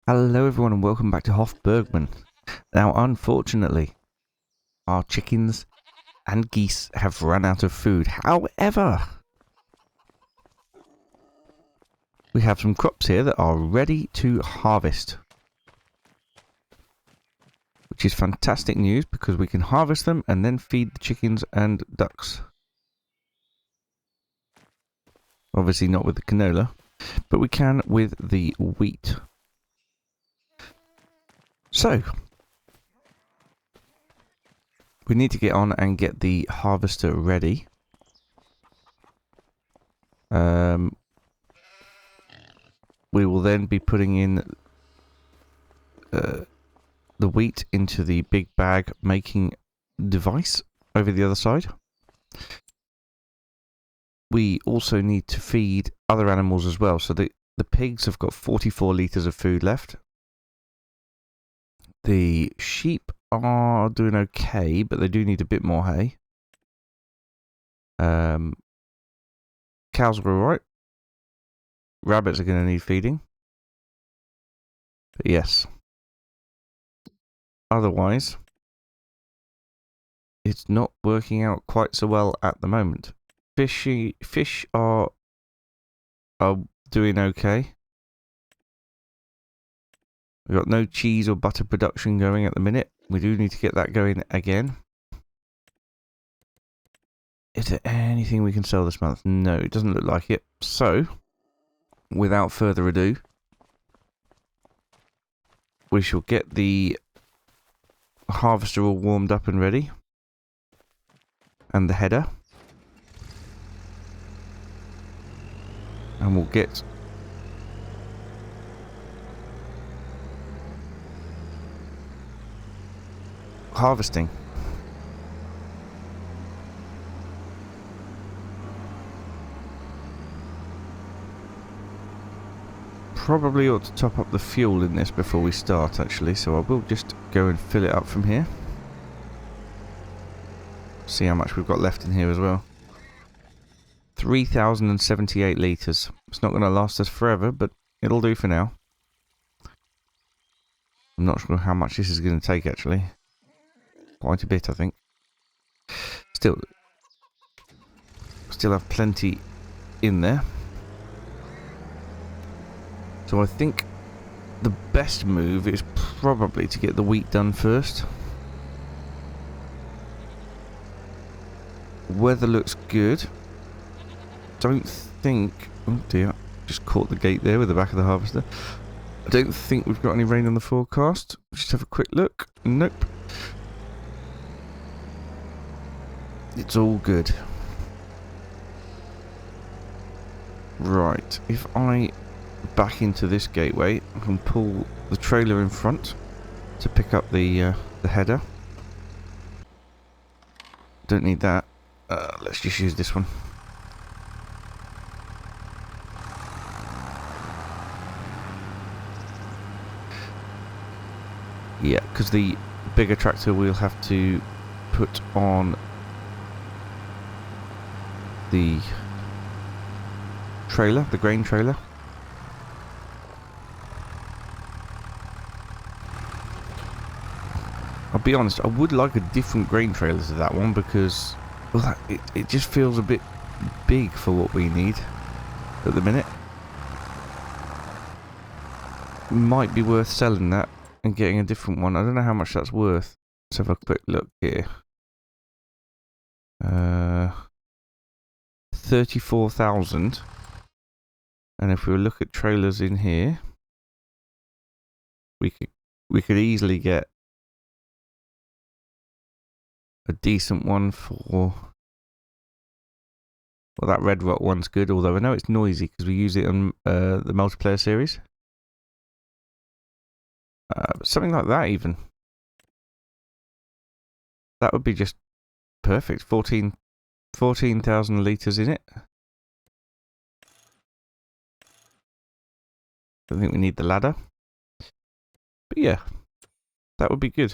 Hello everyone and welcome back to Hof Bergmann. Now unfortunately, our chickens and geese have run out of food. However, we have some crops here that are ready to harvest. Which is fantastic news because we can harvest them and then feed the chickens and ducks. Obviously not with the canola, but we can with the wheat. So, we need to get on and get the harvester ready. We will then be putting in the wheat into the big bag making device over the other side. We also need to feed other animals as well. So the pigs have got 44 litres of food left. The sheep are doing okay, but they do need a bit more hay. Cows are alright. Rabbits are going to need feeding. But yes. Otherwise, it's not working out quite so well at the moment. Fish are doing okay. We've got no cheese or butter production going at the minute. We do need to get that going again. Is there anything we can sell this month? No, it doesn't look like it. So, without further ado, we shall get the harvester all warmed up and ready. And the header. And we'll get harvesting. Probably ought to top up the fuel in this before we start actually, so I will just go and fill it up from here. See how much we've got left in here as well. 3,078 litres. It's not going to last us forever, but it'll do for now. I'm not sure how much this is going to take actually. Quite a bit, I think. Still have plenty in there. So I think the best move is probably to get the wheat done first. Weather looks good. Don't think... Oh dear, just caught the gate there with the back of the harvester. I don't think we've got any rain on the forecast. Just have a quick look. Nope. It's all good. Right, if I back into this gateway, I can pull the trailer in front to pick up the header. Don't need that. Let's just use this one. Yeah, because the bigger tractor we'll have to put on the trailer, the grain trailer. I'll be honest, I would like a different grain trailer to that one because well, it just feels a bit big for what we need at the minute. Might be worth selling that and getting a different one. I don't know how much that's worth. Let's have a quick look here. 34,000. And if we look at trailers in here, we could easily get a decent one for... Well, that Red Rock one's good, although I know it's noisy because we use it on the multiplayer series. Something like that even. That would be just perfect. 14,000 litres in it. I think we need the ladder. But yeah, that would be good.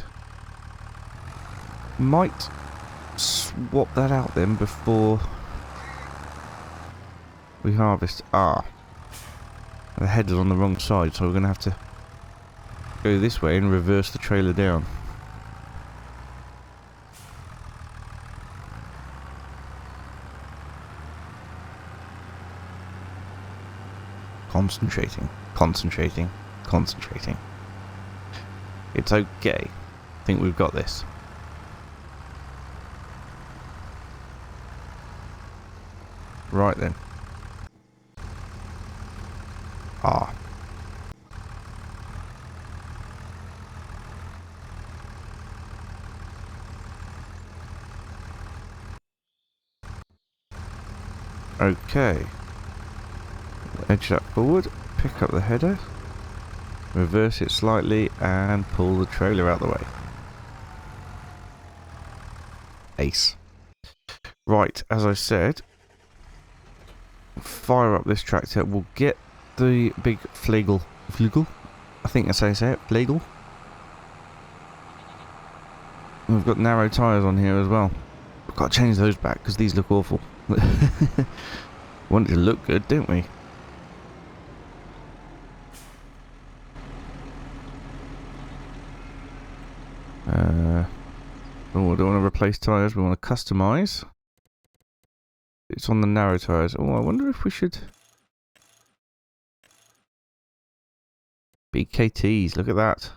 Might swap that out then before we harvest. The header's on the wrong side, so we're going to have to go this way and reverse the trailer down. Concentrating, concentrating, concentrating. It's okay. I think we've got this. Right then. Ah. Okay. Edge that forward, pick up the header, reverse it slightly, and pull the trailer out of the way. Ace. Right, as I said, fire up this tractor. We'll get the big flagel. I think that's how you say it. Flagel. We've got narrow tyres on here as well. We've got to change those back because these look awful. Want it to look good, don't we? Oh, we don't want to replace tyres. We want to customise. It's on the narrow tyres. Oh, I wonder if we should... BKTs, look at that.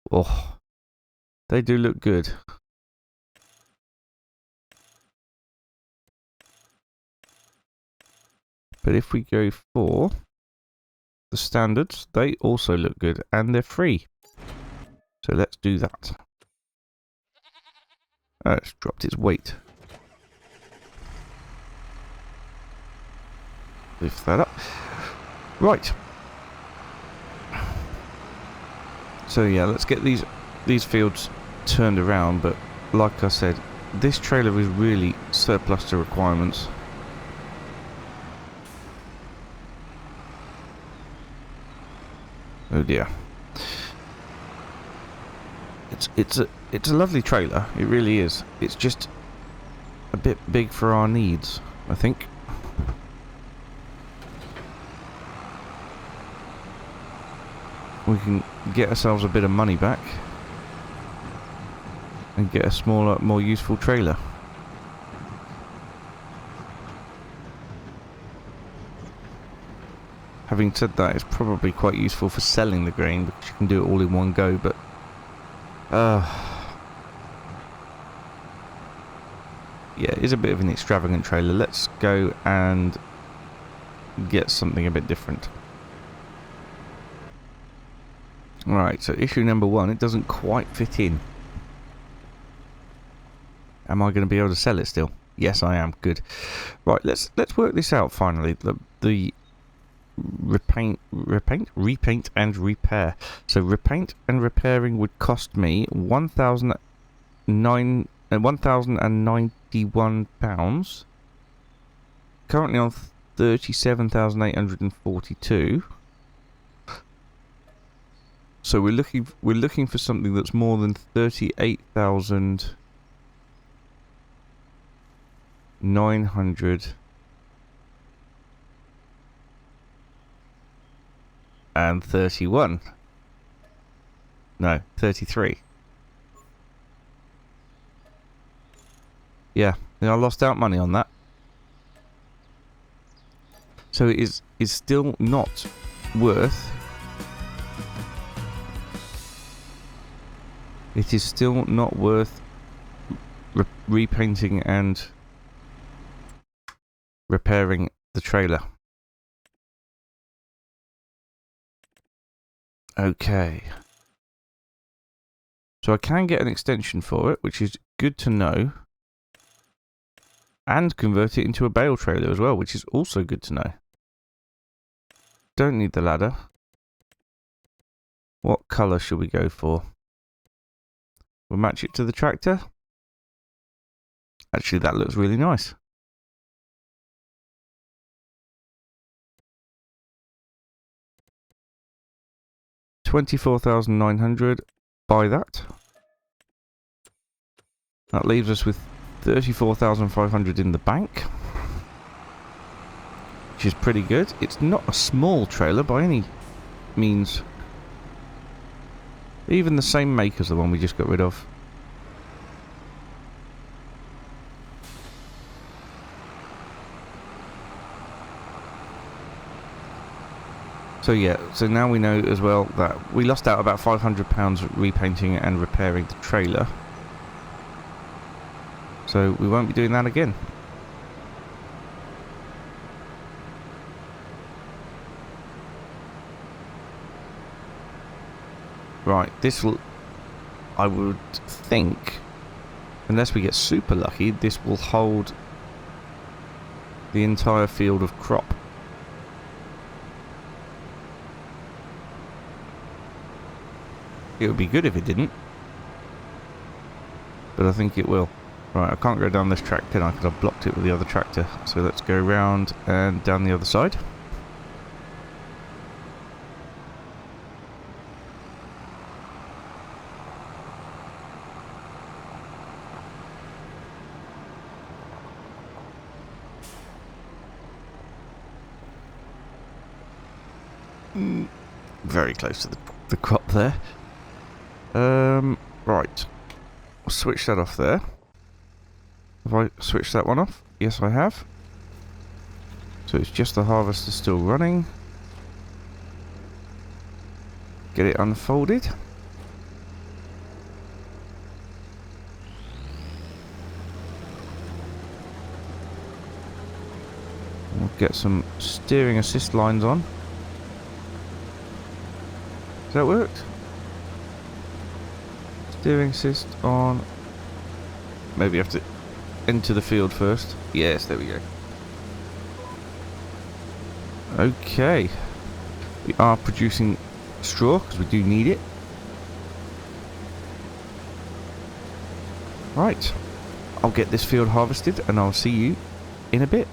Oh, they do look good. But if we go for the standards, they also look good and they're free. So let's do that. Oh, it's dropped its weight. Lift that up. Right. So yeah, let's get these fields turned around, but like I said, this trailer is really surplus to requirements. Oh dear. It's a lovely trailer, it really is. It's just a bit big for our needs, I think. We can get ourselves a bit of money back and get a smaller, more useful trailer. Having said that, it's probably quite useful for selling the grain because you can do it all in one go, but yeah, it is a bit of an extravagant trailer. Let's go and get something a bit different. Right, so issue number one, it doesn't quite fit in. Am I going to be able to sell it still? Yes, I am. Good. Right, let's work this out finally. The repaint and repair. So repaint and repairing would cost me £1,091. Currently on 37,842. So we're looking for something that's more than 38,931. No, 33. Yeah, I lost out money on that. So it is still not worth. It is still not worth repainting and repairing the trailer. Okay. So I can get an extension for it, which is good to know. And convert it into a bale trailer as well, which is also good to know. Don't need the ladder. What colour should we go for? We'll match it to the tractor. Actually, that looks really nice. $24,900. Buy that. That leaves us with 34,500 in the bank, which is pretty good. It's not a small trailer by any means Even the same make as the one we just got rid of. So yeah, so now we know as well that we lost out about £500 repainting and repairing the trailer. So we won't be doing that again. Right, this will, I would think, unless we get super lucky, this will hold the entire field of crop. It would be good if it didn't, but I think it will. Right, I can't go down this track, can I? Because I've blocked it with the other tractor. So let's go round and down the other side. Very close to the crop there. Right. I'll switch that off there. Have I switched that one off? Yes, I have. So it's just the harvester still running. Get it unfolded. We'll get some steering assist lines on. Has that worked? Steering assist on. Maybe you have to enter the field first. Yes, there we go. Okay. We are producing straw because we do need it. Right. I'll get this field harvested and I'll see you in a bit.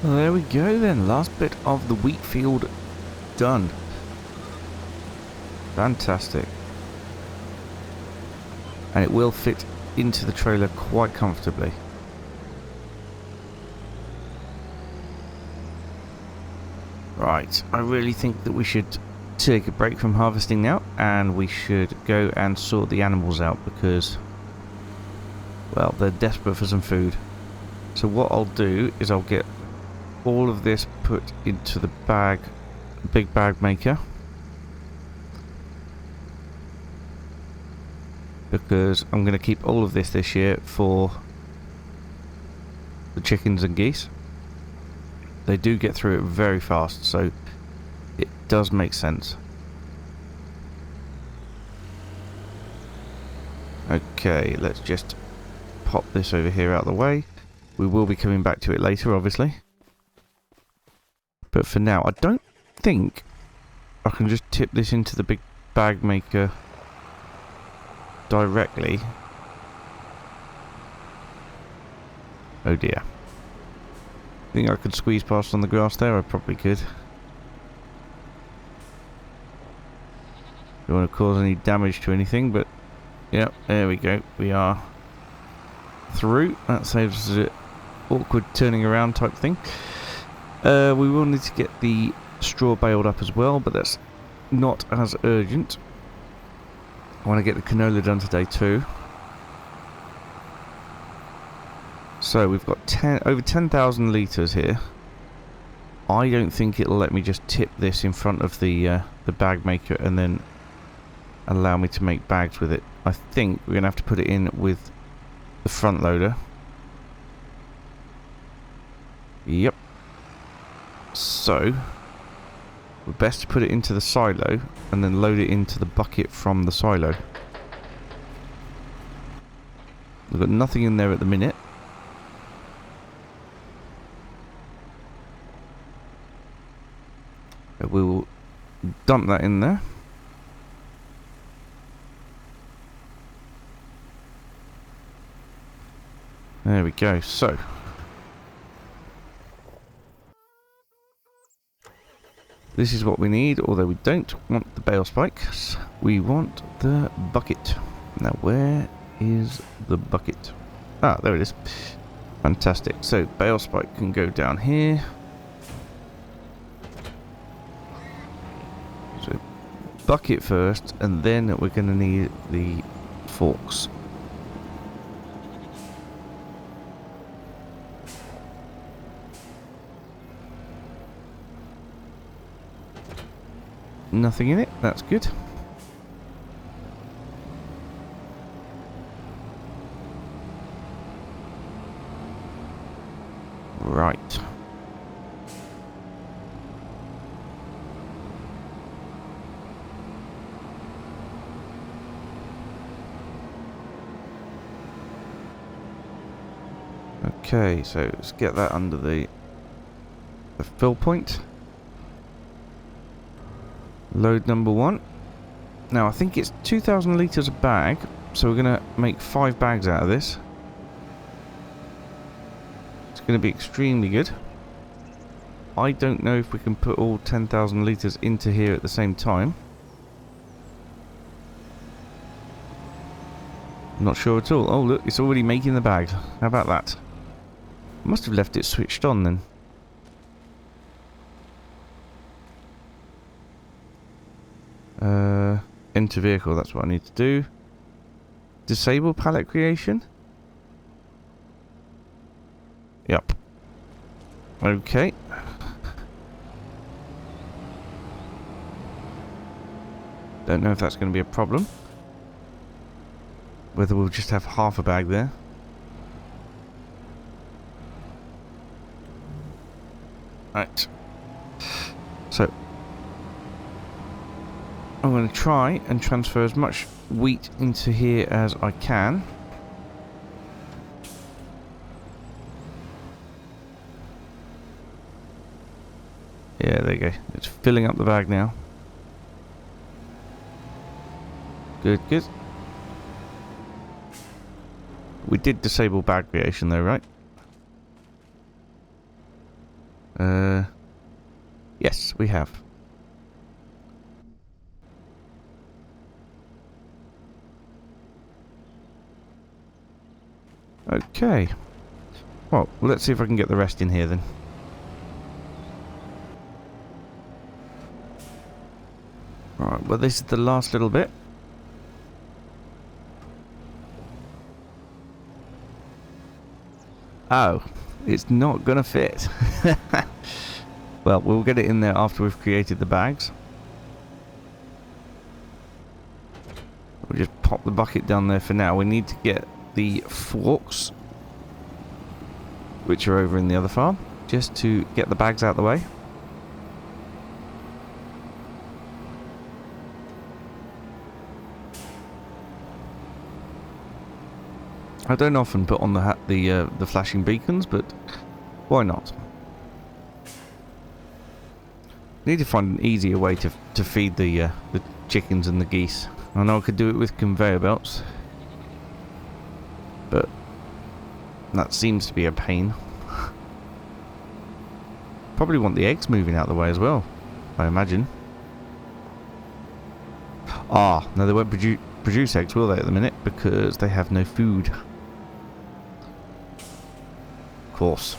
Well, there we go then, last bit of the wheat field done. Fantastic. And it will fit into the trailer quite comfortably. Right, I really think that we should take a break from harvesting now, and we should go and sort the animals out because, well, they're desperate for some food. So what I'll do is I'll get all of this put into the bag, big bag maker, because I'm going to keep all of this year for the chickens and geese. They do get through it very fast, so it does make sense. Okay, let's just pop this over here out of the way. We will be coming back to it later, obviously. But for now, I don't think I can just tip this into the big bag maker directly. Oh dear. Think I could squeeze past on the grass there? I probably could. Don't want to cause any damage to anything, but yeah, there we go. We are through. That saves us awkward turning around type thing. We will need to get the straw baled up as well, but that's not as urgent. I want to get the canola done today too. So we've got over 10,000 litres here. I don't think it'll let me just tip this in front of the bag maker and then allow me to make bags with it. I think we're going to have to put it in with the front loader. Yep. So we're best to put it into the silo and then load it into the bucket from the silo. We've got nothing in there at the minute. We'll dump that in there. There we go. So this is what we need, although we don't want the bale spikes. We want the bucket. Now where is the bucket? Ah, there it is. Fantastic. So bale spike can go down here. So bucket first, and then we're going to need the forks. Nothing in it, that's good. Right. Okay, so let's get that under the fill point. Load number 1. Now I think it's 2,000 litres a bag, so we're going to make 5 bags out of this. It's going to be extremely good. I don't know if we can put all 10,000 litres into here at the same time. I'm not sure at all. Oh look, it's already making the bags. How about that? I must have left it switched on then. Enter vehicle, that's what I need to do. Disable pallet creation? Yep. Okay. Don't know if that's going to be a problem. Whether we'll just have half a bag there. Right. So I'm going to try and transfer as much wheat into here as I can. Yeah, there you go. It's filling up the bag now. Good, good. We did disable bag creation though, right? Yes, we have. Okay. Well, let's see if I can get the rest in here then. Right, well this is the last little bit. Oh, it's not gonna fit. Well, we'll get it in there after we've created the bags. We'll just pop the bucket down there for now. We need to get the forks, which are over in the other farm, just to get the bags out of the way. I don't often put on the flashing beacons, but why not? Need to find an easier way to feed the chickens and the geese. I know I could do it with conveyor belts, but that seems to be a pain. Probably want the eggs moving out of the way as well, I imagine. Ah, no, they won't produce eggs, will they, at the minute? Because they have no food. course.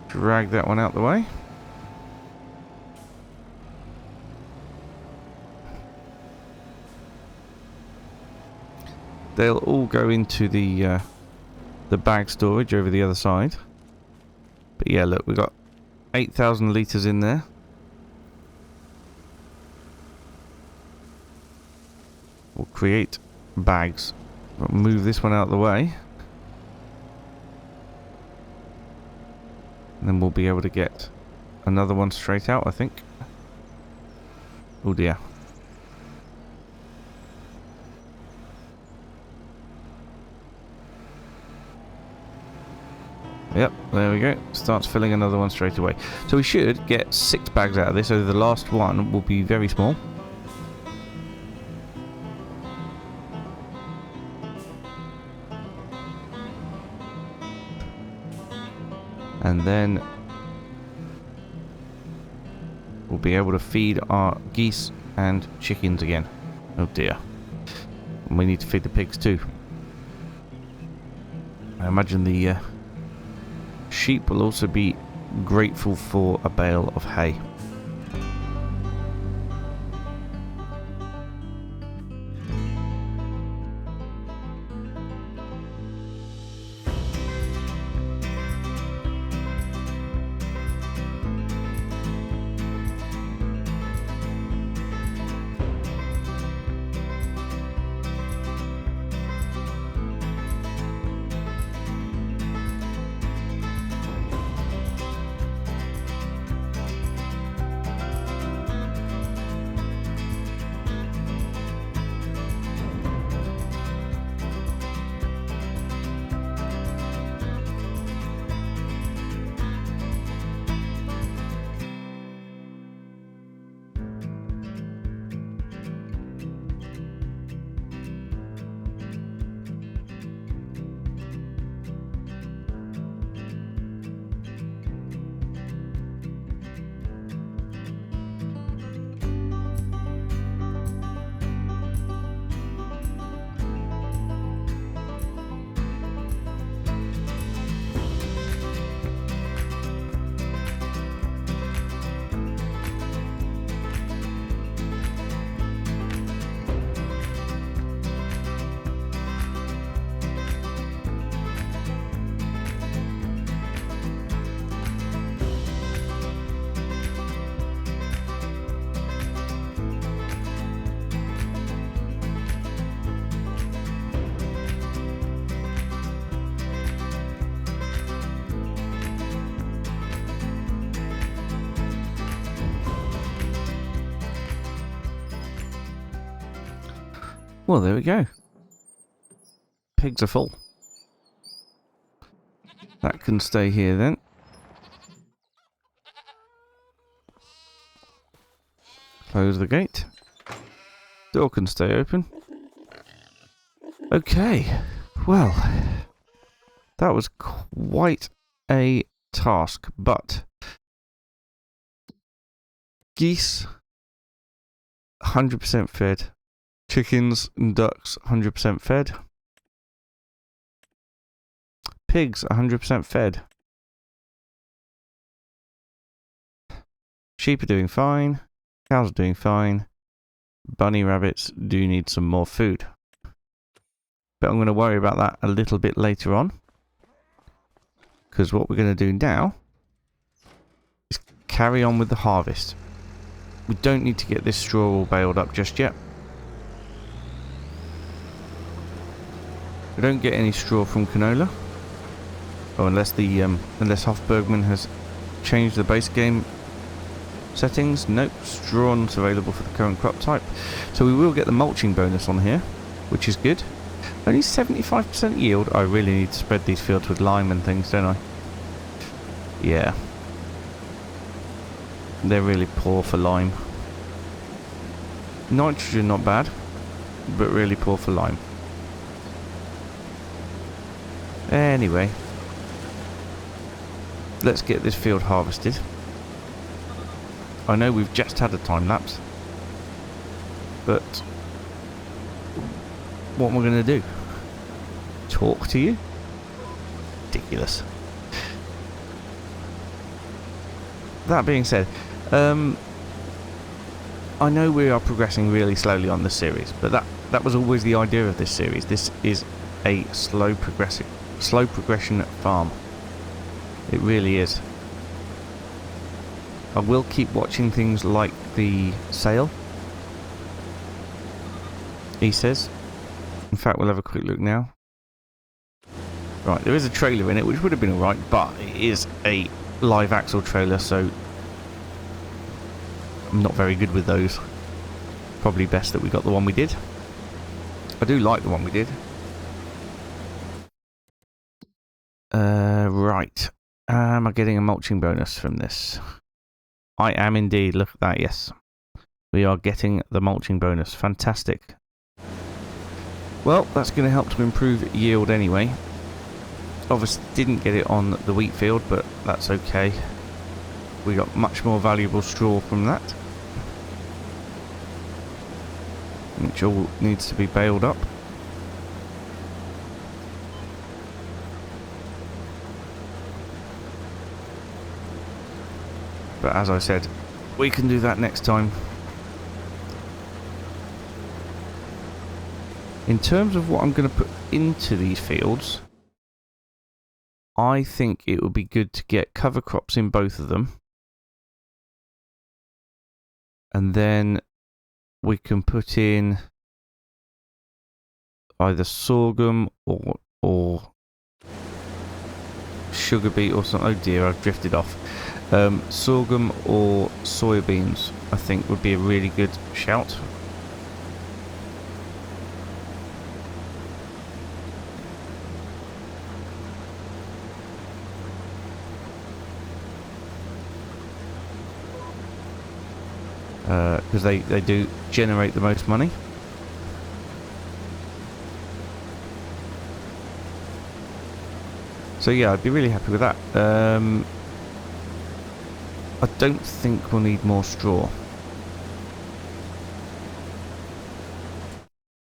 Drag that one out the way. They'll all go into the bag storage over the other side. But yeah, look, we've got 8,000 litres in there. We'll create bags. We'll move this one out of the way. And then we'll be able to get another one straight out, I think. Oh dear. Yep, there we go. Starts filling another one straight away. So we should get 6 bags out of this, so the last one will be very small. And then we'll be able to feed our geese and chickens again. Oh dear. And we need to feed the pigs too. I imagine the sheep will also be grateful for a bale of hay. Well, there we go. Pigs are full. That can stay here then. Close the gate. Door can stay open. Okay. Well, that was quite a task, but geese 100% fed. Chickens and ducks 100% fed. Pigs 100% fed. Sheep are doing fine. Cows are doing fine. Bunny rabbits do need some more food. But I'm going to worry about that a little bit later on. Because what we're going to do now is carry on with the harvest. We don't need to get this straw all baled up just yet. We don't get any straw from Canola. Oh, unless the unless Hof Bergmann has changed the base game settings. Nope, straw not available for the current crop type. So we will get the mulching bonus on here, which is good. Only 75% yield. I really need to spread these fields with lime and things, don't I? Yeah. They're really poor for lime. Nitrogen not bad, but really poor for lime. Anyway, let's get this field harvested. I know we've just had a time lapse, but what am I going to do? Talk to you? Ridiculous. That being said, I know we are progressing really slowly on this series, but that was always the idea of this series. This is a slow progression farm. It really is. I will keep watching things like the sale, he says. In fact, we'll have a quick look now. Right, there is a trailer in it, which would have been alright, but it is a live axle trailer, so I'm not very good with those. Probably best that we got the one we did. I do like the one we did. Right. Am I getting a mulching bonus from this? I am indeed. Look at that, yes. We are getting the mulching bonus. Fantastic. Well, that's going to help to improve yield anyway. Obviously didn't get it on the wheat field, but that's okay. We got much more valuable straw from that, which all needs to be baled up. But as I said, we can do that next time. In terms of what I'm going to put into these fields, I think it would be good to get cover crops in both of them. And then we can put in either sorghum or sugar beet or something. Oh dear, I've drifted off. Sorghum or soybeans, I think, would be a really good shout. Because they do generate the most money. So yeah, I'd be really happy with that. I don't think we'll need more straw.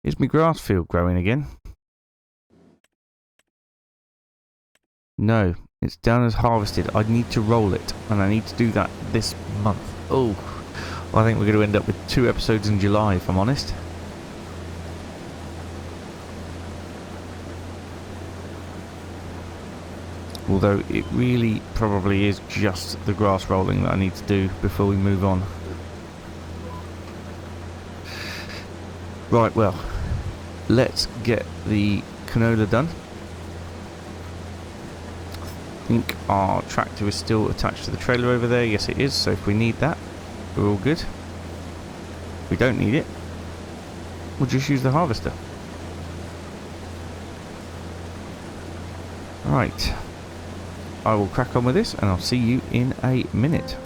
Is my grass field growing again? No, it's down as harvested. I need to roll it, and I need to do that this month. Oh, I think we're going to end up with 2 episodes in July, if I'm honest. Although it really probably is just the grass rolling that I need to do before we move on. Right, well, let's get the canola done. I think our tractor is still attached to the trailer over there. Yes, it is. So if we need that, we're all good. If we don't need it, we'll just use the harvester. Right. I will crack on with this, and I'll see you in a minute.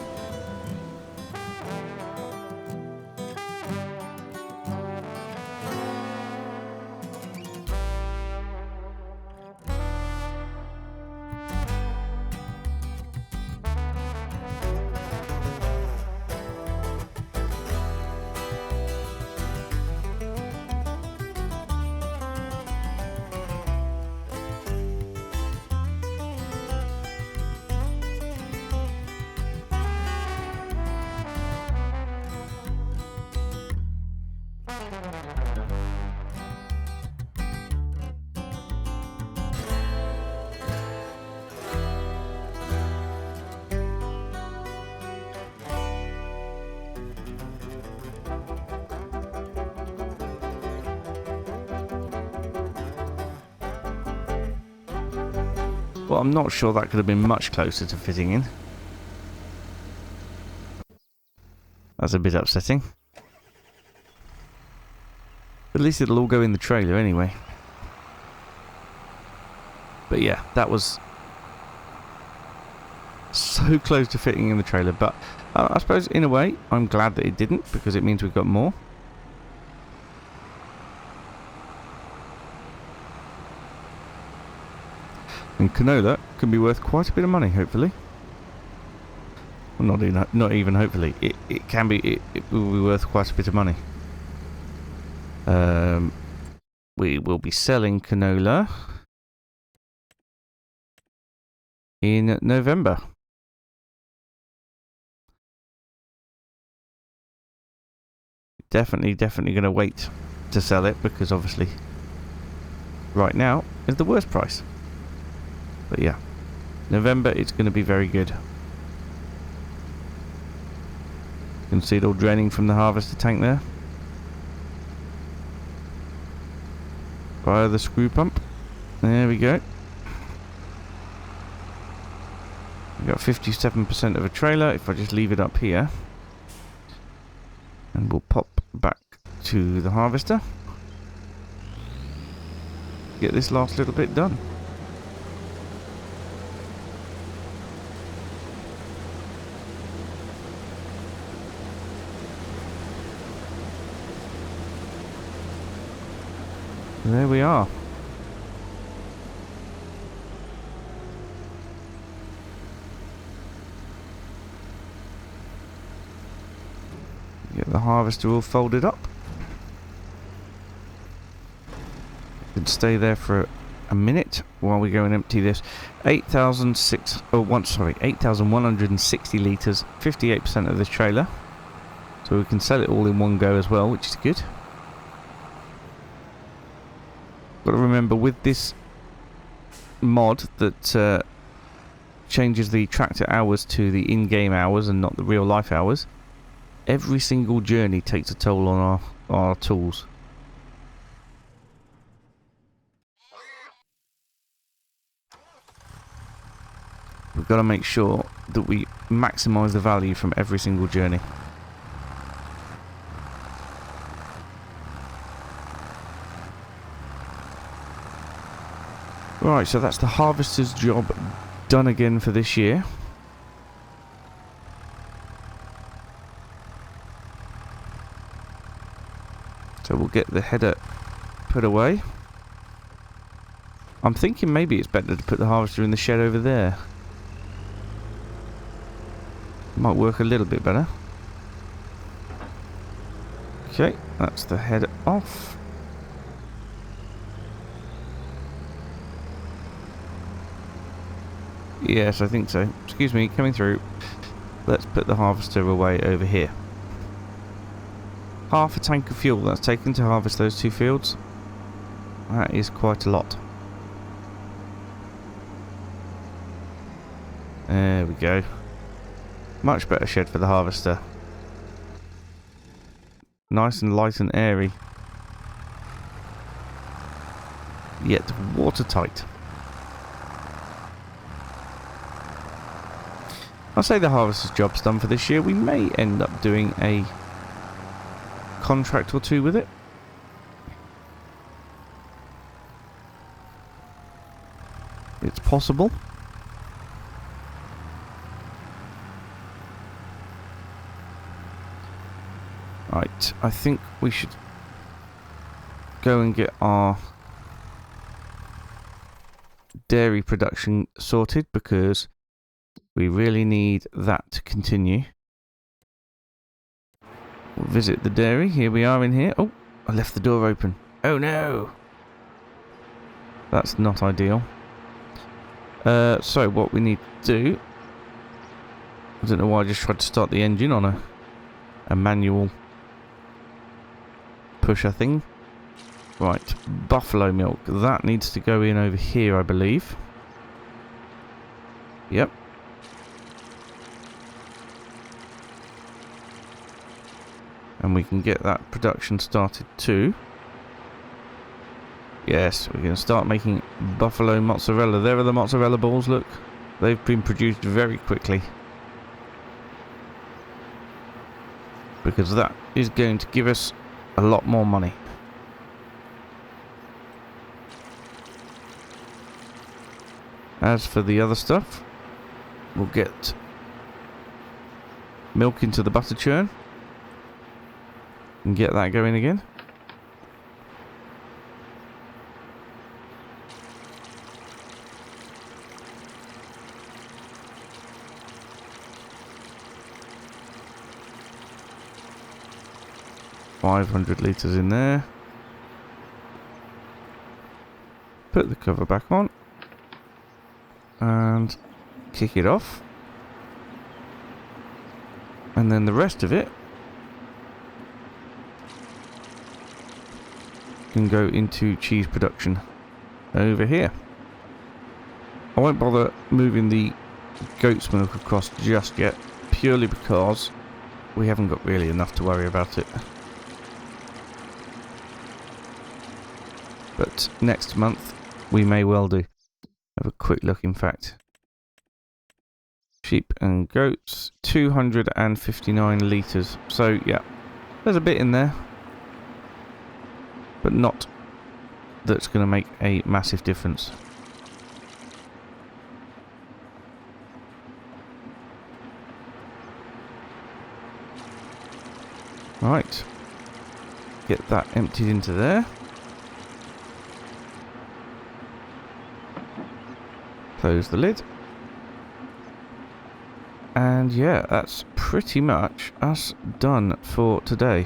Well, I'm not sure that could have been much closer to fitting in. That's a bit upsetting. At least it'll all go in the trailer anyway. But yeah, that was so close to fitting in the trailer. But I suppose in a way, I'm glad that it didn't, because it means we've got more. And canola can be worth quite a bit of money, hopefully. Well, not even hopefully. It can be. It will be worth quite a bit of money. we will be selling canola in November. Definitely going to wait to sell it because obviously right now is the worst price. But yeah, November it's going to be very good. You can see it all draining from the harvester tank there via the screw pump. There we go. We've got 57% of a trailer. If I just leave it up here, and we'll pop back to the harvester, get this last little bit done. There we are. Get the harvester all folded up. Can stay there for a minute while we go and empty this. 8,160 litres, 58% of this trailer. So we can sell it all in one go as well, which is good. Got to remember with this mod that changes the tractor hours to the in-game hours and not the real life hours, every single journey takes a toll on our tools. We've got to make sure that we maximise the value from every single journey. Right, so that's the harvester's job done again for this year. So we'll get the header put away. I'm thinking maybe it's better to put the harvester in the shed over there. Might work a little bit better. Okay, that's the header off. Yes, I think so. Excuse me, coming through. Let's put the harvester away over here. Half a tank of fuel that's taken to harvest those two fields. That is quite a lot. There we go. Much better shed for the harvester. Nice and light and airy. Yet watertight. I'll say the harvester's job's done for this year. We may end up doing a contract or two with it. It's possible. Right, I think we should go and get our dairy production sorted because we really need that to continue. We'll visit the dairy. Here we are in here. Oh, I left the door open. Oh no! That's not ideal. So what we need to do... I don't know why I just tried to start the engine on a manual pusher thing. Right, buffalo milk. That needs to go in over here, I believe. Yep. And we can get that production started too. Yes, we're going to start making buffalo mozzarella. There are the mozzarella balls, look. They've been produced very quickly. Because that is going to give us a lot more money. As for the other stuff, we'll get milk into the butter churn. And get that going again. .500 litres in there. Put the cover back on. And kick it off. And then the rest of it can go into cheese production over here. I won't bother moving the goat's milk across just yet, purely because we haven't got really enough to worry about it. But next month we may well do. Have a quick look, in fact. Sheep and goats, 259 litres. So yeah, there's a bit in there, but not that's going to make a massive difference. Right, get that emptied into there. Close the lid. And yeah, that's pretty much us done for today.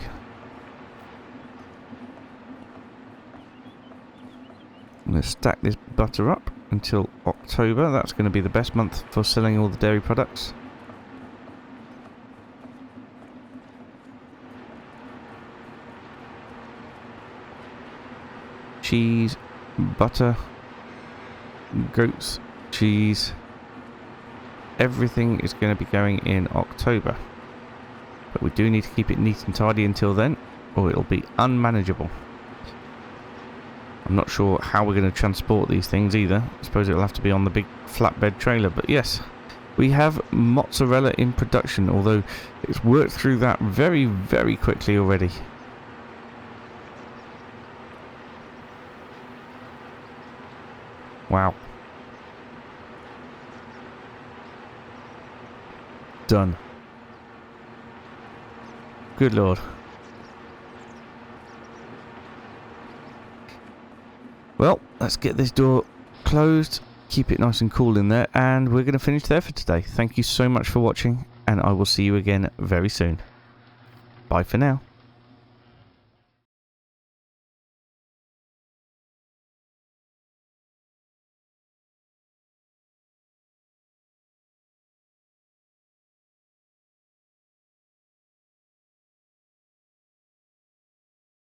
I'm going to stack this butter up until October. That's going to be the best month for selling all the dairy products. Cheese, butter, goats, cheese, everything is going to be going in October, but we do need to keep it neat and tidy until then, or it'll be unmanageable. I'm not sure how we're going to transport these things either. I suppose it'll have to be on the big flatbed trailer, but yes, we have mozzarella in production, although it's worked through that very, very quickly already. Wow. Done. Good lord. Well, let's get this door closed, keep it nice and cool in there, and we're going to finish there for today. Thank you so much for watching, and I will see you again very soon. Bye for now.